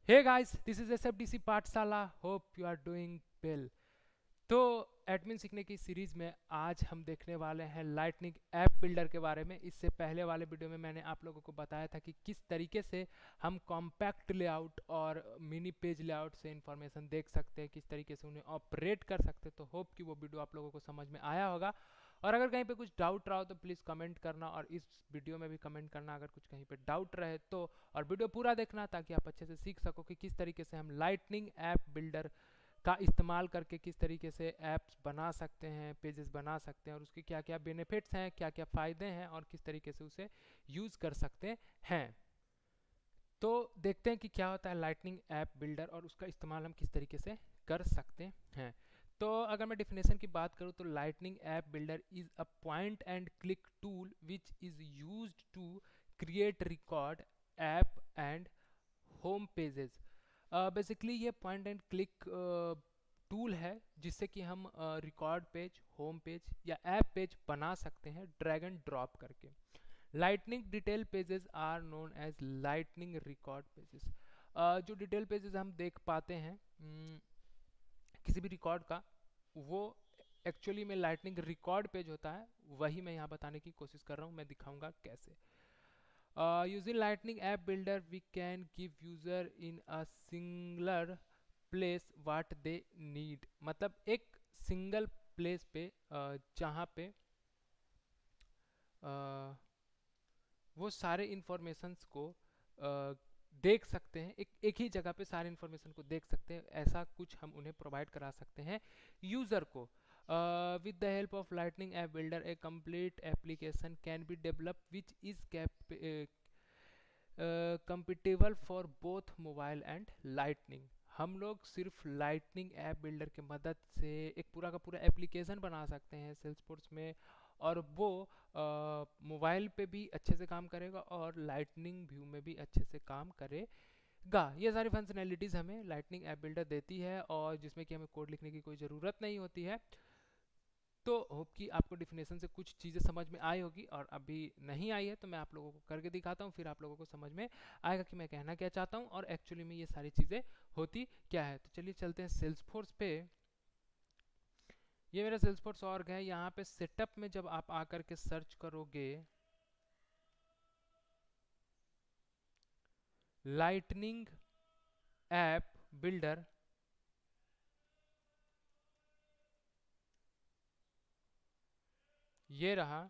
Hey guys, this is SFDC Pathshala. Hope you are doing well. तो admin सीखने की series में आज हम देखने वाले हैं लाइटनिंग ऐप बिल्डर के बारे में। इससे पहले वाले वीडियो में मैंने आप लोगों को बताया था कि किस तरीके से हम कॉम्पैक्ट लेआउट और मिनी पेज लेआउट से इंफॉर्मेशन देख सकते हैं, किस तरीके से उन्हें ऑपरेट कर सकते हैं। तो होप कि वो वीडियो आप लोगों को समझ में आया होगा। और अगर कहीं पे कुछ डाउट रहा हो तो प्लीज़ कमेंट करना, और इस वीडियो में भी कमेंट करना अगर कुछ कहीं पे डाउट रहे तो। और वीडियो पूरा देखना ताकि आप अच्छे से सीख सको कि किस तरीके से हम लाइटनिंग ऐप बिल्डर का इस्तेमाल करके किस तरीके से ऐप्स बना सकते हैं, पेजेस बना सकते हैं, और उसके क्या क्या बेनिफिट्स हैं, क्या क्या फ़ायदे हैं, और किस तरीके से उसे यूज़ कर सकते हैं। तो देखते हैं कि क्या होता है लाइटनिंग ऐप बिल्डर और उसका इस्तेमाल हम किस तरीके से कर सकते हैं। तो अगर मैं डिफिनेशन की बात करूँ तो lightning app builder is a point and click tool which is used to create record app and home pages. Basically ये पॉइंट एंड क्लिक टूल है जिससे कि हम रिकॉर्ड पेज, होम पेज या ऐप पेज बना सकते हैं ड्रैग एंड ड्रॉप करके। Lightning detail pages are known as lightning record pages. जो डिटेल पेजेस हम देख पाते हैं किसी भी रिकॉर्ड का, वो एक्चुअली में लाइटनिंग रिकॉर्ड पेज होता है। वही मैं यहाँ बताने की कोशिश कर रहा हूँ, मैं दिखाऊंगा कैसे। Using Lightning App Builder, we can give user in a singular place what they need। मतलब एक सिंगल प्लेस पे जहाँ पे वो सारे इंफॉर्मेशंस को देख सकते हैं। एक ही जगह पे सारे इंफॉर्मेशन को देख सकते हैं। ऐसा कुछ हम उन्हें प्रोवाइड करा सकते हैं यूज़र को। With the help of lightning app builder A complete application can be develop which is compatible for both mobile and lightning. हम लोग सिर्फ लाइटनिंग ऐप बिल्डर की मदद से एक पूरा का पूरा एप्लीकेशन बना सकते हैं सेल्सफोर्स में, और वो मोबाइल पे भी अच्छे से काम करेगा और लाइटनिंग व्यू में भी अच्छे से काम करेगा। ये सारी फंक्शनैलिटीज़ हमें लाइटनिंग ऐप बिल्डर देती है, और जिसमें कि हमें कोड लिखने की कोई ज़रूरत नहीं होती है। तो होप कि आपको डिफिनेशन से कुछ चीज़ें समझ में आई होगी, और अभी नहीं आई है तो मैं आप लोगों को करके दिखाता हूँ, फिर आप लोगों को समझ में आएगा कि मैं कहना क्या चाहता हूँ और एक्चुअली में ये सारी चीज़ें होती क्या है। तो चलिए चलते हैं सेल्सफोर्स पे। ये मेरा सेल्सफोर्स ऑर्ग है। यहाँ पे सेटअप में जब आप आकर के सर्च करोगे लाइटनिंग ऐप बिल्डर, ये रहा।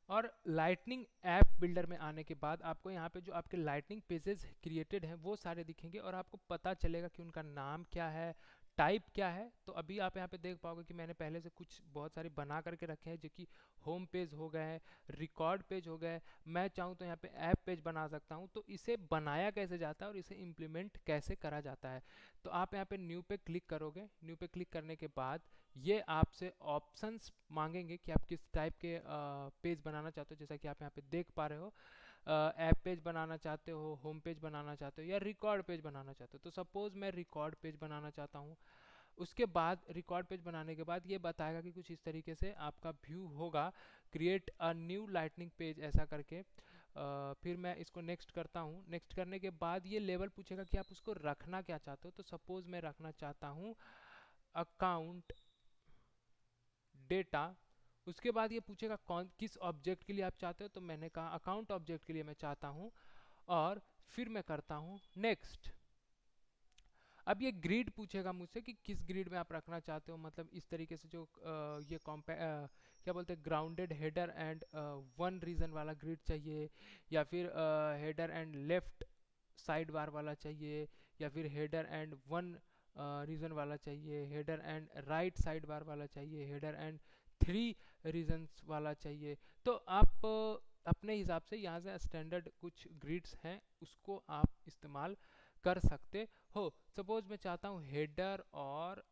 और लाइटनिंग ऐप बिल्डर में आने के बाद आपको यहाँ पे जो आपके लाइटनिंग पेजेस क्रिएटेड हैं वो सारे दिखेंगे, और आपको पता चलेगा कि उनका नाम क्या है, टाइप क्या है। तो अभी आप यहाँ पे देख पाओगे कि मैंने पहले से कुछ बहुत सारे बना करके रखे हैं, जो कि होम पेज हो गए, रिकॉर्ड पेज हो गए। मैं चाहूँ तो यहाँ पे ऐप पेज बना सकता हूँ। तो इसे बनाया कैसे जाता है और इसे इम्प्लीमेंट कैसे करा जाता है, तो आप यहाँ पे न्यू पे क्लिक करोगे। न्यू पे क्लिक करने के बाद ये आपसे ऑप्शंस मांगेंगे कि आप किस टाइप के पेज बनाना चाहते हो। जैसा कि आप यहाँ पे देख पा रहे हो, ऐप पेज बनाना चाहते हो, होम पेज बनाना चाहते हो, या रिकॉर्ड पेज बनाना चाहते हो। तो सपोज मैं रिकॉर्ड पेज बनाना चाहता हूँ। उसके बाद रिकॉर्ड पेज बनाने के बाद ये बताएगा कि कुछ इस तरीके से आपका व्यू होगा, create a new lightning page ऐसा करके। फिर मैं इसको नेक्स्ट करता हूँ। नेक्स्ट करने के बाद ये लेवल पूछेगा कि आप उसको रखना क्या चाहते हो। तो सपोज मैं रखना चाहता हूँ अकाउंट डेटा। उसके बाद ये पूछेगा कौन किस ऑब्जेक्ट के लिए आप चाहते हो, तो मैंने कहा अकाउंट ऑब्जेक्ट के लिए मैं चाहता हूँ, और फिर मैं करता हूँ नेक्स्ट। अब ये ग्रिड पूछेगा मुझसे कि किस ग्रिड में आप रखना चाहते हो। मतलब इस तरीके से जो ये क्या बोलते हैं, grounded header and one region वाला ग्रिड चाहिए, या फिर header and left side bar वाला चाहिए, या फिर हेडर एंड वन रीजन वाला चाहिए, header and right side bar वाला चाहिए, हेडर एंड थ्री रीजन्स वाला चाहिए। तो आप अपने हिसाब से यहाँ से स्टैंडर्ड कुछ ग्रिड्स हैं उसको आप इस्तेमाल कर सकते हो। सपोज मैं चाहता हूँ हेडर और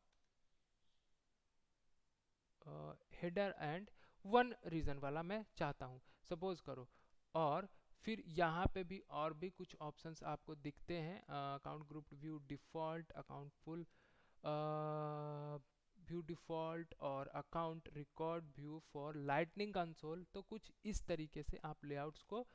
हेडर एंड वन रीजन वाला मैं चाहता हूँ, सपोज करो। और फिर यहाँ पे भी और भी कुछ ऑप्शंस आपको दिखते हैं, account group view default, account full view default, और account record view for lightning console. तो कुछ इस तरीके से आप लेआउट्स को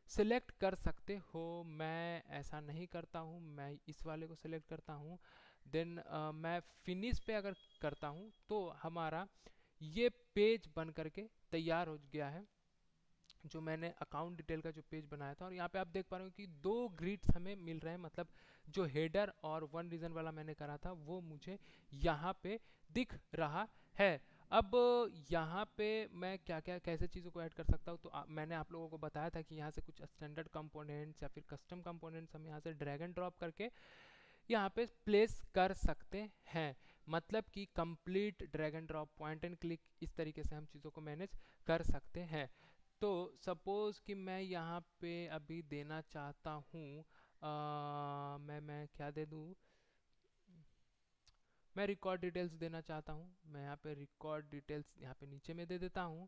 सिलेक्ट कर सकते हो। मैं ऐसा नहीं करता हूँ, मैं इस वाले को सिलेक्ट करता हूँ। देन मैं फिनिश पे अगर करता हूँ तो हमारा ये पेज बन करके तैयार हो गया है, जो मैंने अकाउंट डिटेल का जो पेज बनाया था। और यहाँ पे आप देख पा रहे हो कि दो ग्रिड्स हमें मिल रहे हैं, मतलब जो हेडर और वन रीजन वाला मैंने करा था वो मुझे यहाँ पे दिख रहा है। अब यहाँ पे मैं क्या क्या कैसे चीज़ों को ऐड कर सकता हूँ, तो मैंने आप लोगों को बताया था कि यहाँ से कुछ स्टैंडर्ड कंपोनेंट्स या फिर कस्टम कंपोनेंट्स हम यहाँ से ड्रैग एंड ड्रॉप करके यहाँ पे प्लेस कर सकते हैं। मतलब कि complete drag and drop, point and click, इस तरीके से हम चीज़ों को मैनेज कर सकते हैं। तो सपोज कि मैं यहाँ पे अभी देना चाहता हूँ, मैं क्या दे दूँ, मैं रिकॉर्ड डिटेल्स देना चाहता हूँ। मैं यहाँ पे रिकॉर्ड डिटेल्स यहाँ पे नीचे में दे देता हूँ।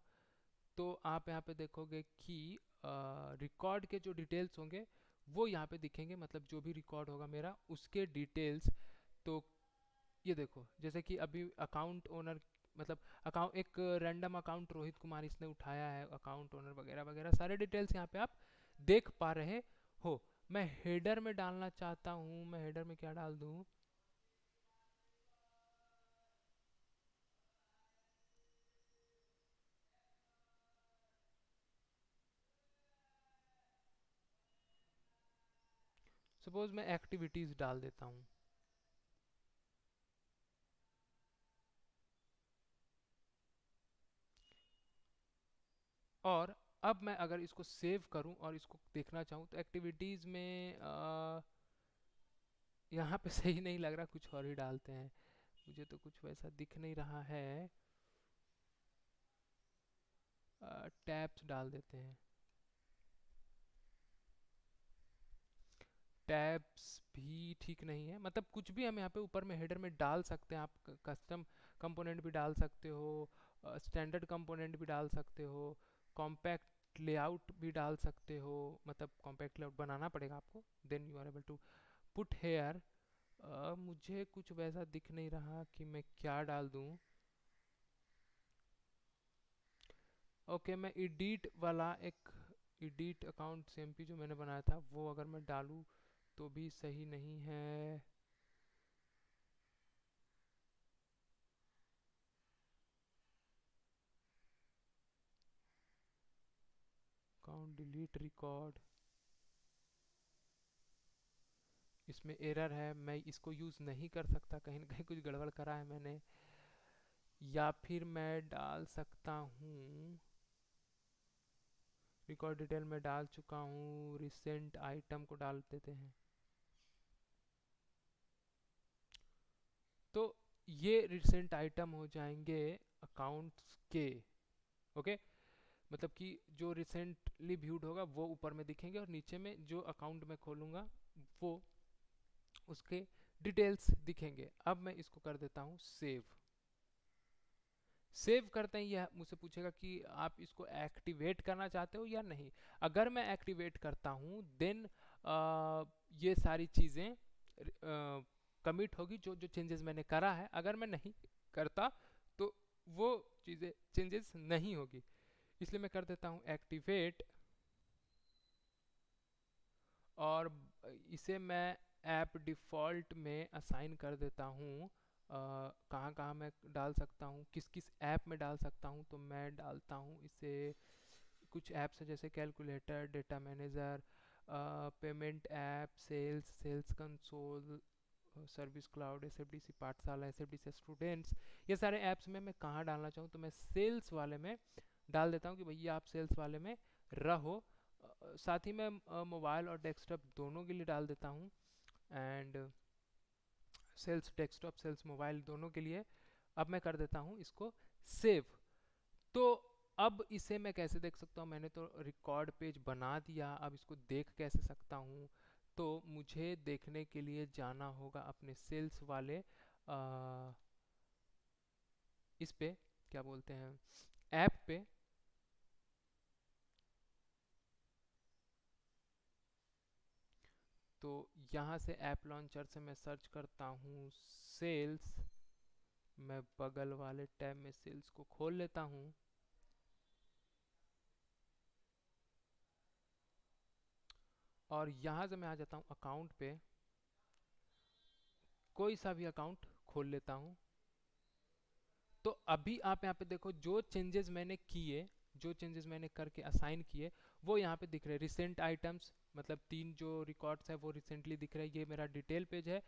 तो आप यहाँ पे देखोगे कि रिकॉर्ड के जो डिटेल्स होंगे वो यहाँ पे दिखेंगे, मतलब जो भी रिकॉर्ड होगा मेरा उसके डिटेल्स। तो ये देखो, जैसे कि अभी अकाउंट ओनर, मतलब अकाउंट एक रैंडम अकाउंट रोहित कुमार इसने उठाया है, अकाउंट ओनर वगैरह वगैरह सारे डिटेल्स यहाँ पे आप देख पा रहे हो। मैं हेडर में डालना चाहता हूँ, मैं हेडर में क्या डाल दूँ, सपोज मैं एक्टिविटीज डाल देता हूँ। और अब मैं अगर इसको सेव करूं और इसको देखना चाहूँ तो एक्टिविटीज में यहाँ पे सही नहीं लग रहा, कुछ और ही डालते हैं। मुझे तो कुछ वैसा दिख नहीं रहा है, टैब्स डाल देते हैं। टैब्स भी ठीक नहीं है, मतलब कुछ भी हम यहाँ पे ऊपर में हेडर में डाल सकते हैं। आप कस्टम कंपोनेंट भी डाल सकते हो, स्टैंडर्ड कंपोनेंट भी डाल सकते हो, कॉम्पैक्ट लेआउट भी डाल सकते हो, मतलब कॉम्पैक्ट लेआउट बनाना पड़ेगा आपको, then you are able to put here. मुझे कुछ वैसा दिख नहीं रहा कि मैं क्या डाल दूँ। ओके, मैं एडिट वाला एक एडिट अकाउंट सीएमपी जो मैंने बनाया था वो अगर मैं डालूँ तो भी सही नहीं है। अकाउंट डिलीट रिकॉर्ड, इसमें एरर है, मैं इसको यूज़ नहीं कर सकता, कहीं ना कहीं कुछ गड़बड़ करा है मैंने। या फिर मैं डाल सकता हूँ, रिकॉर्ड डिटेल में डाल चुका हूँ, रिसेंट आइटम को डाल देते हैं। तो ये रिसेंट आइटम हो जाएंगे अकाउंट्स के। ओके, मतलब कि जो रिसेंटली व्यूड होगा वो ऊपर में दिखेंगे और नीचे में जो अकाउंट में खोलूँगा वो उसके डिटेल्स दिखेंगे। अब मैं इसको कर देता हूँ सेव। सेव करते ही यह मुझसे पूछेगा कि आप इसको एक्टिवेट करना चाहते हो या नहीं। अगर मैं एक्टिवेट करता हूँ देन ये सारी चीज़ें कमिट होगी, जो जो चेंजेस मैंने करा है। अगर मैं नहीं करता तो वो चीज़ें चेंजेस नहीं होगी, इसलिए मैं कर देता हूँ एक्टिवेट। और इसे मैं ऐप डिफ़ॉल्ट में असाइन कर देता हूँ। कहाँ कहाँ मैं डाल सकता हूँ, किस किस ऐप में डाल सकता हूँ, तो मैं डालता हूँ इसे कुछ ऐप्स है जैसे calculator, data manager, payment app, sales, sales console, service cloud, S F D C Pathshala, S F D C students. ये सारे ऐप्स में मैं कहाँ डालना चाहूँ तो मैं सेल्स वाले में डाल देता हूँ कि भैया आप सेल्स वाले में रहो। साथ ही मैं मोबाइल और डेस्कटॉप दोनों के लिए डाल देता हूँ, and sales desktop sales mobile दोनों के लिए। अब मैं कर देता हूँ इसको सेव। तो अब इसे मैं कैसे देख सकता हूँ, मैंने तो रिकॉर्ड पेज बना दिया, अब इसको देख कैसे सकता हूँ। तो मुझे देखने के लिए जाना होगा अपने सेल्स वाले इस पे, क्या बोलते हैं, ऐप पे। तो यहाँ से ऐप लॉन्चर से मैं सर्च करता हूँ सेल्स, मैं बगल वाले टैब में सेल्स को खोल लेता हूँ। और यहाँ से मैं आ जाता हूँ अकाउंट पे, कोई सा भी अकाउंट खोल लेता हूँ। तो अभी आप यहाँ पे देखो जो चेंजेस मैंने किए, जो चेंजेस मैंने करके असाइन किए वो यहाँ पे दिख रहे हैं। रिसेंट आइटम्स मतलब 3 जो रिकॉर्ड्स है वो रिसेंटली दिख रहा है। ये मेरा डिटेल पेज है।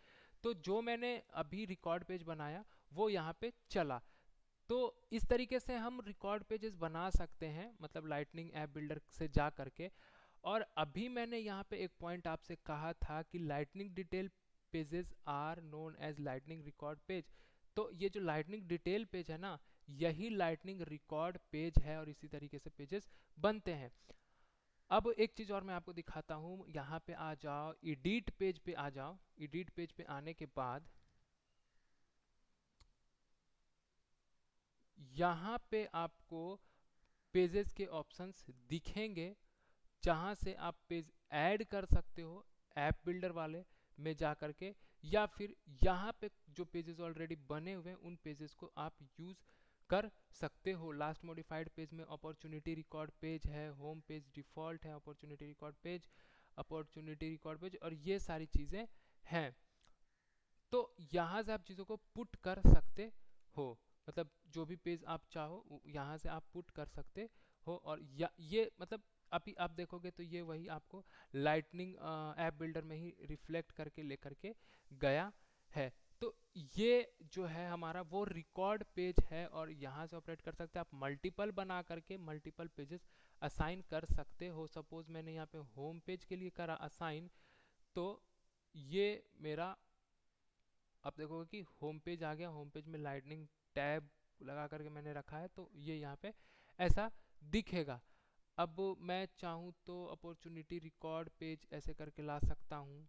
तो जो मैंने अभी रिकॉर्ड पेज बनाया वो यहाँ पे चला। तो इस तरीके से हम रिकॉर्ड पेजेस बना सकते हैं, मतलब लाइटनिंग ऐप बिल्डर से जा करके। और अभी मैंने यहाँ पे एक पॉइंट आपसे कहा था कि lightning detail pages are known as lightning record page. तो ये जो लाइटनिंग डिटेल पेज है ना, यही लाइटनिंग रिकॉर्ड पेज है और इसी तरीके से पेजेस बनते हैं। अब एक चीज और मैं आपको दिखाता हूँ, यहाँ पे आ जाओ, एडिट पेज पे आ जाओ। एडिट पेज पे आने के बाद यहाँ पे आपको पेजेस के ऑप्शंस दिखेंगे, जहाँ से आप पेज ऐड कर सकते हो ऐप बिल्डर वाले में जा करके, या फिर यहाँ पे जो पेजेस ऑलरेडी बने हुए हैं उन पेजेस को आप यूज कर सकते हो। लास्ट मॉडिफाइड पेज में अपॉर्चुनिटी रिकॉर्ड पेज है, होम पेज डिफॉल्ट है, opportunity record page, opportunity record page, और ये सारी चीजें हैं। तो यहाँ से आप चीज़ों को पुट कर सकते हो, मतलब जो भी पेज आप चाहो यहाँ से आप पुट कर सकते हो। और ये मतलब अभी आप देखोगे तो ये वही आपको लाइटनिंग ऐप बिल्डर में ही रिफ्लेक्ट करके लेकर के गया है। तो ये जो है हमारा वो रिकॉर्ड पेज है और यहाँ से ऑपरेट कर सकते हैं आप। मल्टीपल बना करके मल्टीपल पेजेस असाइन कर सकते हो। सपोज मैंने यहाँ पे होम पेज के लिए करा असाइन, तो ये मेरा, अब देखोगे कि होम पेज आ गया। होम पेज में लाइटनिंग टैब लगा करके मैंने रखा है, तो ये यहाँ पे ऐसा दिखेगा। अब मैं चाहूँ तो अपॉर्चुनिटी रिकॉर्ड पेज ऐसे करके ला सकता हूँ।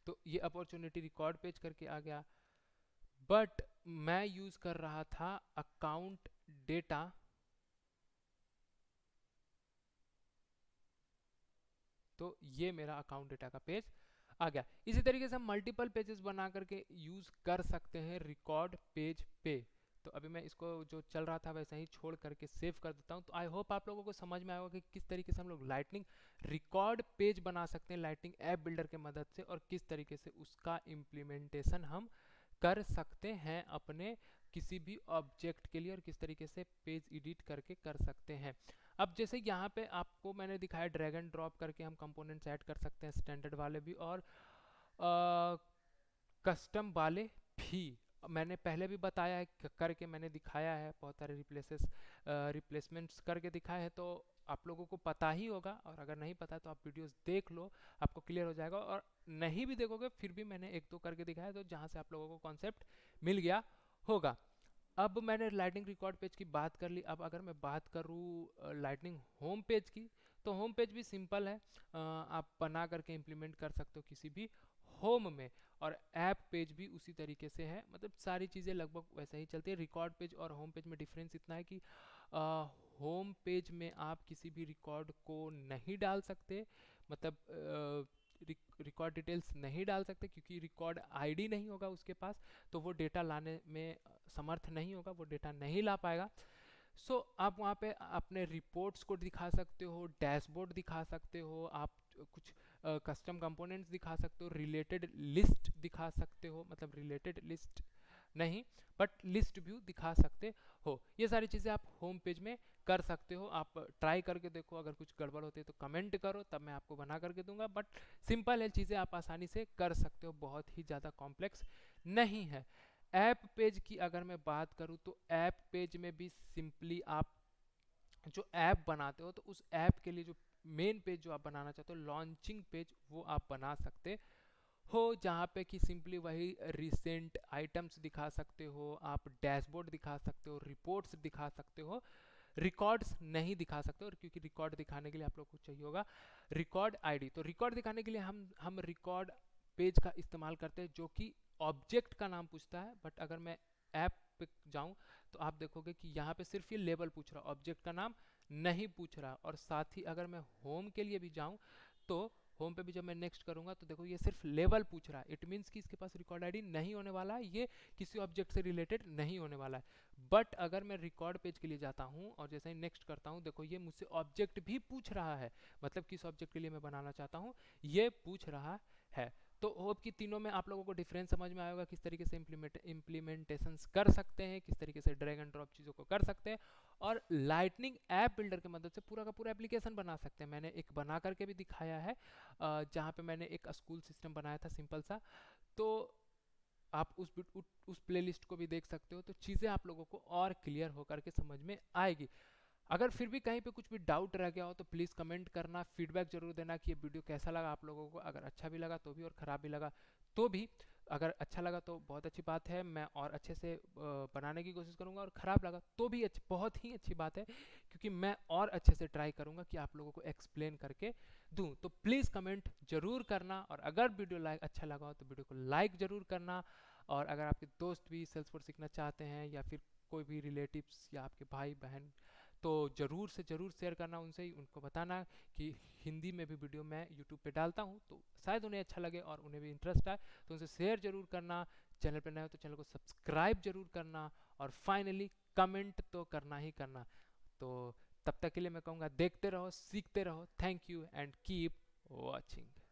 तो ये अपॉर्चुनिटी रिकॉर्ड पेज करके आ गया। बट मैं यूज कर रहा था अकाउंट डेटा, तो ये मेरा अकाउंट डेटा का पेज आ गया। इसी तरीके से हम मल्टीपल पेजेस बना करके यूज कर सकते हैं रिकॉर्ड पेज पे। तो अभी मैं इसको जो चल रहा था वैसे ही छोड़ करके सेव कर देता हूँ। तो आई होप आप लोगों को समझ में आएगा कि किस तरीके से हम लोग लाइटनिंग रिकॉर्ड पेज बना सकते हैं लाइटनिंग ऐप बिल्डर के मदद से, और किस तरीके से उसका इम्प्लीमेंटेशन हम कर सकते हैं अपने किसी भी ऑब्जेक्ट के लिए, और किस तरीके से पेज एडिट करके कर सकते हैं। अब जैसे यहाँ पे आपको मैंने दिखाया ड्रैग एंड ड्रॉप करके हम कंपोनेंट्स ऐड कर सकते हैं, स्टैंडर्ड वाले भी और कस्टम वाले भी। मैंने पहले भी बताया है, करके मैंने दिखाया है, बहुत सारे रिप्लेसमेंट्स करके दिखाए हैं, तो आप लोगों को पता ही होगा। और अगर नहीं पता तो आप वीडियोस देख लो, आपको क्लियर हो जाएगा। और नहीं भी देखोगे फिर भी मैंने एक दो करके दिखाया, तो जहाँ से आप लोगों को कॉन्सेप्ट मिल गया होगा। अब मैंने लाइटनिंग रिकॉर्ड पेज की बात कर ली। अब अगर मैं बात करूँ लाइटनिंग होम पेज की, तो होम पेज भी सिंपल है, आप बना करके इम्प्लीमेंट कर सकते हो किसी भी होम में। और ऐप पेज भी उसी तरीके से है, मतलब सारी चीज़ें लगभग वैसे ही चलती है। रिकॉर्ड पेज और होम पेज में डिफरेंस इतना है कि होम पेज में आप किसी भी रिकॉर्ड को नहीं डाल सकते, मतलब रिकॉर्ड डिटेल्स नहीं डाल सकते, क्योंकि रिकॉर्ड आईडी नहीं होगा उसके पास, तो वो डेटा लाने में समर्थ नहीं होगा, वो डेटा नहीं ला पाएगा। सो आप वहाँ पे अपने रिपोर्ट्स को दिखा सकते हो, डैशबोर्ड दिखा सकते हो, आप कुछ कस्टम कंपोनेंट्स दिखा सकते हो, रिलेटेड लिस्ट दिखा सकते हो, मतलब रिलेटेड लिस्ट नहीं बट लिस्ट व्यू दिखा सकते हो। ये सारी चीज़ें आप होम पेज में कर सकते हो। आप ट्राई करके देखो, अगर कुछ गड़बड़ होती है तो कमेंट करो, तब मैं आपको बना करके दूंगा। बट सिंपल है, चीज़ें आप आसानी से कर सकते हो, बहुत ही ज़्यादा कॉम्प्लेक्स नहीं है। ऐप पेज की अगर मैं बात करूँ तो ऐप पेज में भी सिंपली आप जो ऐप बनाते हो तो उस ऐप के लिए जो मेन पेज जो आप बनाना चाहते हो, लॉन्चिंग पेज, वो आप बना सकते हो, जहाँ पे कि सिंपली वही रिसेंट आइटम्स दिखा सकते हो, आप डैशबोर्ड दिखा सकते हो, रिपोर्ट्स दिखा सकते हो, रिकॉर्ड्स नहीं दिखा सकते। और क्योंकि रिकॉर्ड दिखाने के लिए आप लोग को चाहिए होगा रिकॉर्ड आईडी, तो रिकॉर्ड दिखाने के लिए हम रिकॉर्ड पेज का इस्तेमाल करते हैं, जो कि ऑब्जेक्ट का नाम पूछता है। बट अगर मैं ऐप पे जाऊं तो आप देखोगे कि यहाँ पे सिर्फ ये लेबल पूछ रहा, ऑब्जेक्ट का नाम नहीं पूछ रहा। और साथ ही अगर मैं होम के लिए भी जाऊं तो होम पे भी जब मैं नेक्स्ट करूँगा तो देखो ये सिर्फ लेवल पूछ रहा है, इट मीन्स कि इसके पास रिकॉर्ड आईडी नहीं होने वाला है, ये किसी ऑब्जेक्ट से रिलेटेड नहीं होने वाला है। बट अगर मैं रिकॉर्ड पेज के लिए जाता हूँ और जैसे ही नेक्स्ट करता हूँ, देखो ये मुझसे ऑब्जेक्ट भी पूछ रहा है, मतलब किस ऑब्जेक्ट के लिए मैं बनाना चाहता हूँ ये पूछ रहा है। तो होप कि तीनों में आप लोगों को डिफरेंस समझ में आएगा, किस तरीके से इम्प्लीमेंटेशंस कर सकते हैं, किस तरीके से ड्रैग एंड ड्रॉप चीज़ों को कर सकते हैं, और लाइटनिंग ऐप बिल्डर की मदद से पूरा का पूरा एप्लीकेशन बना सकते हैं। मैंने एक बना करके भी दिखाया है, जहाँ पे मैंने एक स्कूल सिस्टम बनाया था सिंपल सा। तो आप उस प्लेलिस्ट को भी देख सकते हो, तो चीज़ें आप लोगों को और क्लियर होकर के समझ में आएगी। अगर फिर भी कहीं पे कुछ भी डाउट रह गया हो तो प्लीज़ कमेंट करना, फीडबैक जरूर देना कि ये वीडियो कैसा लगा आप लोगों को। अगर अच्छा भी लगा तो भी, और ख़राब भी लगा तो भी। अगर अच्छा लगा तो बहुत अच्छी बात है, मैं और अच्छे से बनाने की कोशिश करूँगा, और ख़राब लगा तो भी बहुत ही अच्छी बात है, क्योंकि मैं और अच्छे से ट्राई करूँगा कि आप लोगों को एक्सप्लेन करके दूँ। तो प्लीज़ कमेंट जरूर करना, और अगर वीडियो अच्छा लगा हो तो वीडियो को लाइक ज़रूर करना। और अगर आपके दोस्त भी सेल्सफोर्स सीखना चाहते हैं, या फिर कोई भी रिलेटिव्स या आपके भाई बहन, तो ज़रूर से ज़रूर शेयर करना उनसे ही, उनको बताना कि हिंदी में भी वीडियो मैं यूट्यूब पे डालता हूँ, तो शायद उन्हें अच्छा लगे और उन्हें भी इंटरेस्ट आए, तो उनसे शेयर ज़रूर करना। चैनल पे नए हो तो चैनल को सब्सक्राइब जरूर करना, और फाइनली कमेंट तो करना ही करना। तो तब तक के लिए मैं कहूँगा देखते रहो, सीखते रहो। Thank you and keep watching.